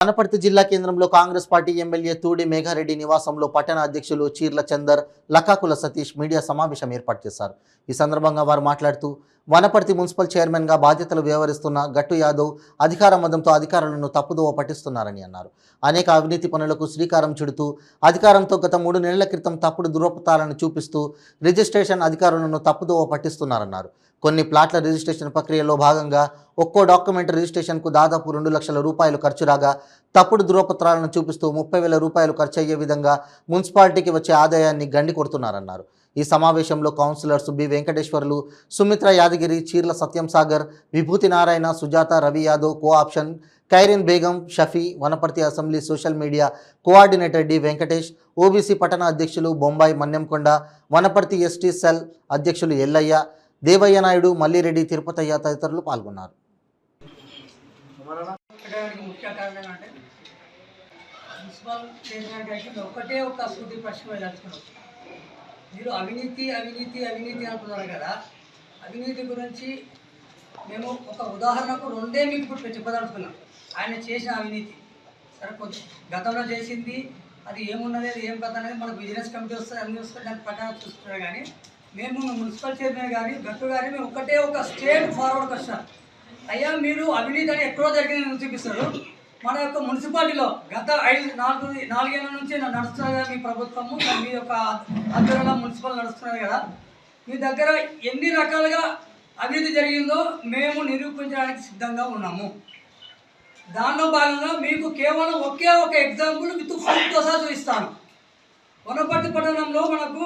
వనపర్తి జిల్లా కేంద్రంలో Congress party MLA Thudi Megha Reddy నివాసంలో పట్టణ అధ్యక్షులు చీర్ల చందర్, లకాకుల సతీష్ మీడియా సమావేశం ఏర్పాటు చేశారు. ఈ సందర్భంగా వారు మాట్లాడుతూ వనపర్తి మున్సిపల్ చైర్మన్గా బాధ్యతలు వ్యవహరిస్తున్న గట్టు యాదవ్ అధికార మదంతో అధికారులను తప్పుదోవ పట్టిస్తున్నారని అన్నారు. అనేక అవినీతి పనులకు శ్రీకారం చుడుతూ అధికారంతో గత 3 నెలల క్రితం తప్పుడు దురపతాలను చూపిస్తూ రిజిస్ట్రేషన్ అధికారులను తప్పుదోవ పట్టిస్తున్నారన్నారు. కొన్ని ప్లాట్ల రిజిస్ట్రేషన్ ప్రక్రియలో భాగంగా ఒక్కో డాక్యుమెంట్ రిజిస్ట్రేషన్కు దాదాపు 2 లక్షల రూపాయలు ఖర్చు రాగా తప్పుడు ధృవపత్రాలను చూపిస్తూ 30,000 రూపాయలు ఖర్చు అయ్యే విధంగా మున్సిపాలిటీకి వచ్చే ఆదాయాన్ని గండి కొడుతున్నారన్నారు. ఈ సమావేశంలో councillors B Venkateswarlu, Sumitra Yadagiri, Cheerla Satyam Sagar, Vibhuti Narayana, Sujatha, Ravi Yadav, co option, Khairin Begum, Shafi, Wanaparthy assembly social media coordinator D Venkatesh, OBC పట్టణ అధ్యక్షులు బొంబాయి మన్యంకొండ, వనపర్తి ఎస్టీ సెల్ అధ్యక్షులు ఎల్లయ్య, దేవయ్య నాయుడు, మల్లిరెడ్డి, తిరుపతయ్య తదితరులు పాల్గొన్నారు. ముఖ్య కారణం అంటే మున్సిపల్ చైర్మన్ గారికి ఒకటే ఒక సూటి ప్రశ్న వేయాల్సుకున్నాం. మీరు అవినీతి అవినీతి అవినీతి అంటున్నారు కదా, అవినీతి గురించి మేము ఒక ఉదాహరణకు 2 మీకు ఇప్పుడు చెప్పదలుచుకున్నాం. ఆయన చేసిన అవినీతి సరే కొంచెం గతంలో చేసింది అది ఏమున్నది, అది ఏం కథ అనేది మనకు బిజినెస్ కమిటీ వస్తుంది, అన్ని వస్తుంది, దాని ప్రకారం చూస్తున్నారు. కానీ మేము మున్సిపల్ చైర్మన్ కానీ గట్టు కానీ మేము ఒకటే ఒక స్టేట్ ఫార్వర్డ్ క్వశ్చన్, అయ్యా మీరు అవినీతి అని ఎక్కడో జరిగిందని చూపిస్తారు. మన యొక్క మున్సిపాలిటీలో గత 4 ఏళ్ళ నుంచి నడుస్తున్నారు కదా మీ ప్రభుత్వము, మీ యొక్క ఆధ్వర్యంలో మున్సిపల్ నడుస్తున్నారు కదా, మీ దగ్గర ఎన్ని రకాలుగా అవినీతి జరిగిందో మేము నిరూపించడానికి సిద్ధంగా ఉన్నాము. దానిలో భాగంగా మీకు కేవలం ఒకే ఒక ఎగ్జాంపుల్ విత్ ఫోటోతో సహా చూపిస్తాను. వనపర్తి పట్టణంలో మనకు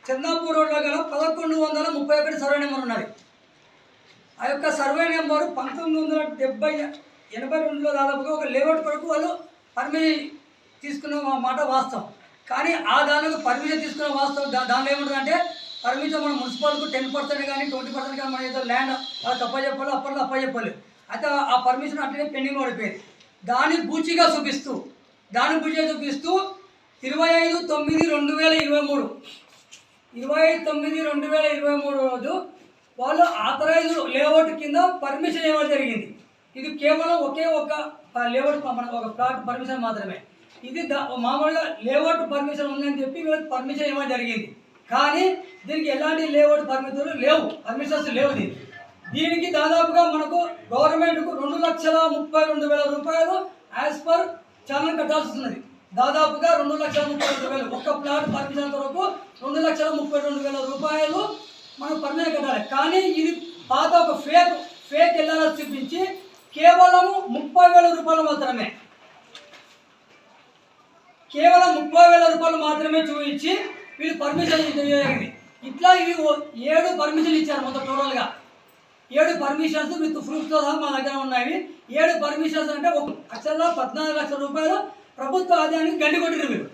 చందాపూర్ రోడ్లో గల 1131 సర్వే నెంబర్ ఉన్నది. ఆ యొక్క సర్వే నెంబరు 1982లో దాదాపుగా ఒక లేఅవుట్ కొరకు వాళ్ళు పర్మిషన్ తీసుకున్న మాట వాస్తవం. కానీ ఆ దానికి పర్మిషన్ తీసుకున్న వాస్తవం దానిలో ఏముంటుందంటే పర్మిషన్ మన మున్సిపాలిటీకు 10% కానీ 20% కానీ మన ఏదో ల్యాండ్ వాళ్ళకి అప్పచెప్పాలి, అప్పచెప్పాలి. అయితే ఆ పర్మిషన్ అట్లనే పెండింగ్ పడిపోయింది. దాన్ని బూచిగా చూపిస్తూ 25/9/2023 25/9/2023 రోజు వాళ్ళు ఆథరైజ్డ్ లేఅవుట్ కింద పర్మిషన్ ఇవ్వడం జరిగింది. ఇది కేవలం ఒకే ఒక లేఅవుట్ ఒక ప్లాట్ పర్మిషన్ మాత్రమే. ఇది మామూలుగా లేఅవుట్ పర్మిషన్ ఉందని చెప్పి వీళ్ళకి పర్మిషన్ ఇవ్వడం జరిగింది. కానీ దీనికి ఎలాంటి లేఅవుట్ పర్మిషన్స్ లేవు. దీనికి దాదాపుగా మనకు గవర్నమెంట్కు 2,32,000 రూపాయలు యాజ్ పర్ ఛానల్ కట్టాల్సి ఉన్నది. దాదాపుగా 2,32,000 ఒక్క ప్లాట్ పర్మిషన్ కొరకు 2,32,000 రూపాయలు మనం పర్మిషన్ కట్టాలి. కానీ ఇది పాత ఒక ఫేక్ ఎల్ఆర్ఎస్ చూపించి కేవలం 30,000 రూపాయలు మాత్రమే, కేవలం 30,000 రూపాయలు మాత్రమే చూపించి వీళ్ళు పర్మిషన్ జరిగింది. ఇట్లా ఇవి 7 పర్మిషన్లు ఇచ్చారు. మొత్తం టోటల్గా 7 పర్మిషన్స్ విత్ ప్రూఫ్తో సహా మా దగ్గర ఉన్నాయి. 7 పర్మిషన్స్ అంటే అసలు 14 లక్షల రూపాయలు ప్రభుత్వ ఆదాయానికి గండి కొట్టిరు. మీరు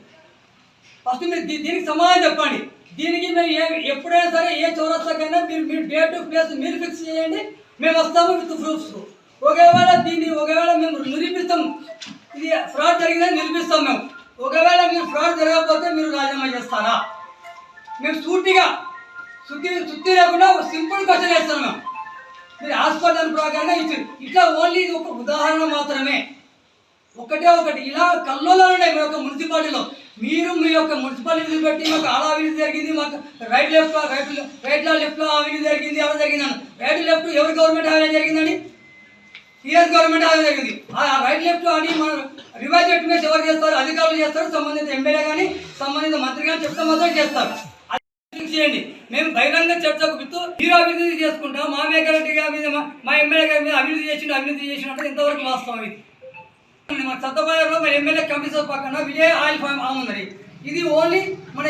ఫస్ట్ మీరు దీనికి సమాధానం చెప్పండి. దీనికి మేము ఎప్పుడైనా సరే ఏ చౌరస్తాకైనా మీరు డేట్ ప్లేస్ మీరు ఫిక్స్ చేయండి, మేము వస్తాము విత్ ప్రూఫ్స్. ఒకవేళ మేము నిరూపిస్తాం ఇది ఫ్రాడ్ జరిగిందని నిరూపిస్తాం. మేము ఒకవేళ మీరు ఫ్రాడ్ జరగకపోతే మీరు రాజీనామా చేస్తారా? మేము సుత్తి లేకుండా సింపుల్ క్వశ్చన్ వేస్తాం. మేము మీరు హాస్పిటల్ ప్రకారంగా ఇచ్చారు. ఇట్లా ఓన్లీ ఇది ఒక ఉదాహరణ మాత్రమే, ఒకటి ఇలా కల్లోలో ఉన్నాయి మీ యొక్క మున్సిపాలిటీలో. మీరు మీ యొక్క మున్సిపాలిటీ బట్టి మాకు అలా అవినీతి జరిగింది, మాకు రైట్ లెఫ్ట్లో అవినీతి జరిగింది, అలా జరిగిందని. రైట్ లెఫ్ట్ ఎవరి గవర్నమెంట్ హామీ జరిగిందని? టీఆర్ఎస్ గవర్నమెంట్ హామీ జరిగింది. ఆ రైట్ లెఫ్ట్ అని మనం రివైజ్ ఎస్టిమేట్స్ ఎవరు చేస్తారు? అధికారులు చేస్తారు, సంబంధిత ఎమ్మెల్యే కానీ సంబంధిత మంత్రి కానీ చెప్తే మాత్రం చేస్తారు. చేయండి. మేము బహిరంగ చర్చకు విత్తు మీరు అభివృద్ధి చేసుకుంటాం. మా మేఘారెడ్డి గారి మీద మా ఎమ్మెల్యే గారి మీద అభివృద్ధి చేసినట్టు ఎంతవరకు వాస్తవం? ఇది మన సత్తబాయలో మన ఎమ్మెల్యే కమిషన్ పక్కన విజయ్ ఆయిల్ ఫామ్ ఉందండి. ఇది ఓన్లీ మన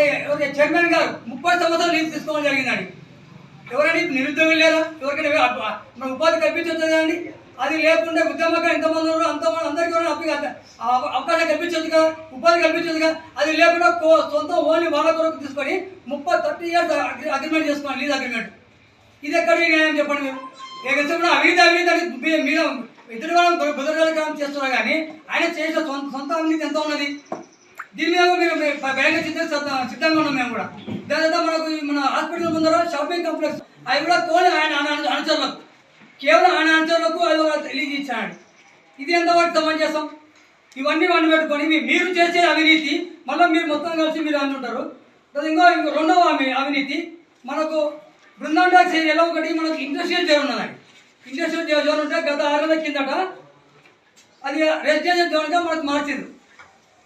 చైర్మన్ గారు 30 సంవత్సరాలు లీవ్ తీసుకోవడం జరిగిందండి. ఎవరైనా నిరుద్యోగులు లేదా? ఎవరికైనా మన ఉపాధి కల్పించవచ్చు కదండి. అది లేకుండా ఉద్యమకాలు ఎంతమంది ఉన్నారు అందరికీ అవకాశం కల్పించవచ్చు కదా, ఉపాధి కల్పించవచ్చు కదా. అది లేకుండా సొంత ఓన్లీ వాళ్ళ కొరకు తీసుకొని 30-30 ఇయర్స్ అగ్రిమెంట్ చేసుకోండి, లీజ్ అగ్రిమెంట్. ఇది ఎక్కడ న్యాయం చెప్పండి? మీరు ఏకంగా అవినీతి మీద ఎదురు వాళ్ళని బుధకాలం చేస్తున్నారు. కానీ ఆయన చేసిన సొంత అవినీతి ఎంత ఉన్నది? దీని మీద మీరు బహిరంగ సిద్ధంగా ఉన్నాం. మేము కూడా దాదాపు మన హాస్పిటల్ ముందర షాపింగ్ కాంప్లెక్స్ అవి కూడా కోని ఆయన అనుచరులకు కేవలం ఆయన అనుచరులకు అది రిలీజ్ ఇచ్చాడు. ఇది ఎంతవరకు సమంజసం? ఇవన్నీ పెట్టుకొని మీరు చేసే అవినీతి మళ్ళీ మీరు మొత్తం కలిసి మీరు అంటుంటారు. ఇంకో రెండవ అవినీతి మనకు బృందాండాక్స్ ఏరియాలో ఒకటి మనకు ఇండస్ట్రియల్ జోన్ ఉన్నది. ఇండస్ట్రియల్ జోన్ ఉంటే గత 6 నెలల కిందట అది రెసిడెన్షియల్ జోన్గా మనకు మార్చింది.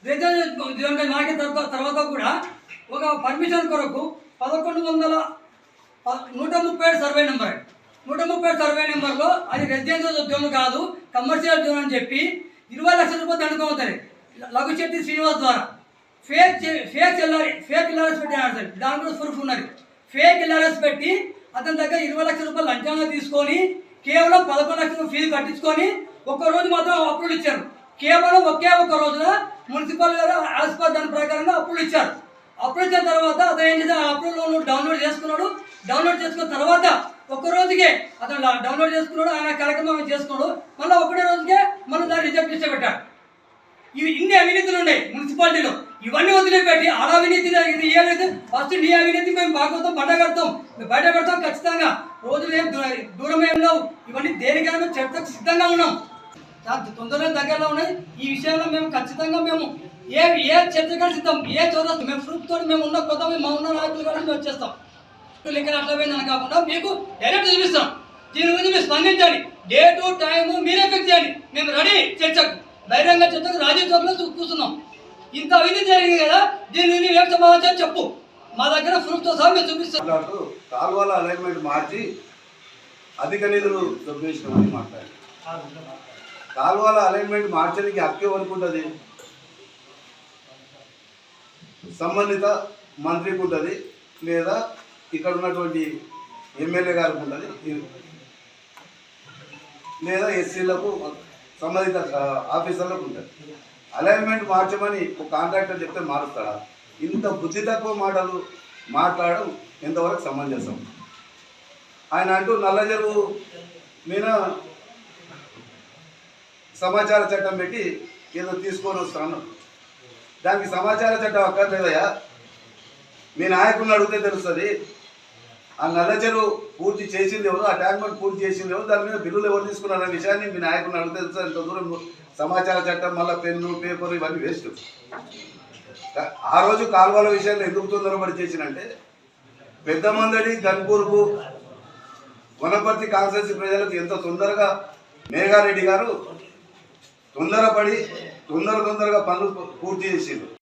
రెసిడెన్షియల్ జోన్గా మార్చిన తర్వాత కూడా ఒక పర్మిషన్ కొరకు 137 సర్వే నెంబర్ 137 సర్వే నెంబర్లో అది రెసిడెన్షియల్ జోన్ కాదు కమర్షియల్ జోన్ అని చెప్పి 20 లక్షల రూపాయలు దండుకోవుతారు లఘుశెట్టి శ్రీనివాస్ ద్వారా. ఫేక్ ఎల్ఆర్ఎస్ పెట్టి ఆడతారు. దాని కూడా ప్రూఫ్ ఉన్నది. ఫేక్ ఎల్ఆర్ఎస్ పెట్టి అతని దగ్గర 20 లక్షల రూపాయలు లంచంగా తీసుకొని కేవలం 11 లక్షల ఫీజు కట్టించుకొని ఒక్కరోజు మాత్రం అప్రూవల్ ఇచ్చారు. కేవలం ఒకే ఒక్క రోజున మున్సిపల్ గారు యాజ్ పర్ దాని ప్రకారంగా అప్రూవల్ ఇచ్చారు. అప్రూవల్ ఇచ్చిన తర్వాత అతను ఏం చేసి ఆ అప్రూవల్ డౌన్లోడ్ చేసుకున్నాడు. డౌన్లోడ్ చేసుకున్న తర్వాత ఒక్క రోజుకే అతను డౌన్లోడ్ చేసుకున్నాడు. ఆయన కార్యక్రమం చేసుకున్నాడు. మళ్ళీ ఒకటే రోజుకే మనం దాన్ని రిజెక్ట్ చేసి పెట్టాడు. ఇన్ని అవినీతులు ఉన్నాయి మున్సిపాలిటీలో. ఇవన్నీ వదిలిపెట్టి ఆడ అవినీతి జరిగింది. ఈ అవినీతి ఫస్ట్ నీ అవినీతి మేము భాగవతం బయటపెడతాం ఖచ్చితంగా. రోజులు ఏం దూరం ఏం లేవు. ఇవన్నీ దేనికైనా చర్చకు సిద్ధంగా ఉన్నాం. తొందరగా దగ్గరలో ఉన్నాయి. ఈ విషయంలో మేము ఖచ్చితంగా మేము ఏ చర్చగా సిద్ధం. ఏ చోరస్తాం మేము ప్రూఫ్తో మేము ఉన్న కొత్త మా ఉన్న నాయకులు కూడా మేము వచ్చేస్తాం. లెక్కలు అట్లా పోయిందని కాకుండా మీకు డైరెక్ట్ చూపిస్తాం. దీని గురించి మీరు స్పందించండి. డేటు టైము మీరే ఫిక్స్ చేయండి. మేము రెడీ చర్చకు, బహిరంగ చర్చకు రాజీవ్ చౌక్లో కూర్చున్నాం. ఇంత అవినీతి జరిగింది కదా, దీని గురించి ఏం సమాచారం చెప్పు. మా దగ్గర ప్రూఫ్తో సహా మేము చూపిస్తాం. కాలువల అలైన్మెంట్ మార్చి అధిక నిధులు దొబ్బేసినామని మాట్లాడారు. కాలువల అలైన్మెంట్ మార్చడానికి హక్కు ఎవరికి ఉంటుంది? సంబంధిత మంత్రికి ఉంటుంది, లేదా ఇక్కడ ఉన్నటువంటి ఎమ్మెల్యే గారికి ఉంటుంది, లేదా ఎస్సీలకు సంబంధిత ఆఫీసర్లకు ఉంటుంది. అలైన్మెంట్ మార్చమని ఒక కాంట్రాక్టర్ చెప్తే మారుస్తాడా? ఇంత బుద్ధి తక్కువ మాటలు మాట్లాడడం ఎంతవరకు సమంజసం? ఆయన అంటూ నల్లజరువు మీద సమాచార చట్టం పెట్టి ఏదో తీసుకొని వస్తాను. దానికి సమాచార చట్టం అక్కర్లేదయా? మీ నాయకుడిని అడిగితే తెలుస్తుంది. ఆ నల్ల చెరువు పూర్తి చేసింది ఎవరు, ఆ ట్యాంక్మెంట్ పూర్తి చేసింది ఎవరు, దాని మీద బిల్లులు ఎవరు తీసుకున్నారు అనే విషయాన్ని మీ నాయకుడిని అడిగితే తెలుస్తుంది. ఇంత దూరం సమాచార చట్టం మళ్ళీ పెన్ను పేపర్ ఇవన్నీ వేస్ట్. ఆ రోజు కాలువల విషయాల్లో ఎందుకు తొందరపడి చేసినంటే పెద్ద మందడి గన్పూర్కు వనపర్తి కాన్స్టిట్యున్సీ ప్రజలకు ఎంత తొందరగా మేఘారెడ్డి గారు తొందరపడి తొందరగా పనులు పూర్తి చేసిండు.